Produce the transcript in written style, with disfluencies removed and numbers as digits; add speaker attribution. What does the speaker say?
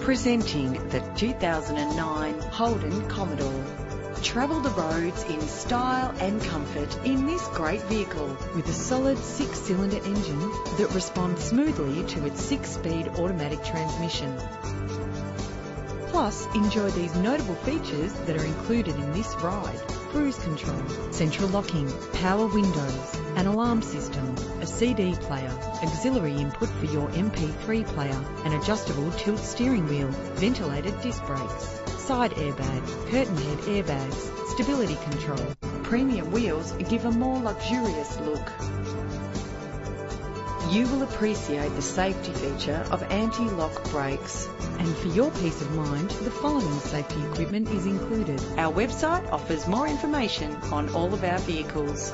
Speaker 1: Presenting the 2009 Holden Commodore. Travel the roads in style and comfort in this great vehicle with a solid 6-cylinder engine that responds smoothly to its 6-speed automatic transmission. Plus, enjoy these notable features that are included in this ride: cruise control, central locking, power windows, an alarm system, a CD player, auxiliary input for your MP3 player, an adjustable tilt steering wheel, ventilated disc brakes, side airbag, curtain head airbags, stability control. Premium wheels give a more luxurious look. You will appreciate the safety feature of anti-lock brakes. And for your peace of mind, the following safety equipment is included. Our website offers more information on all of our vehicles.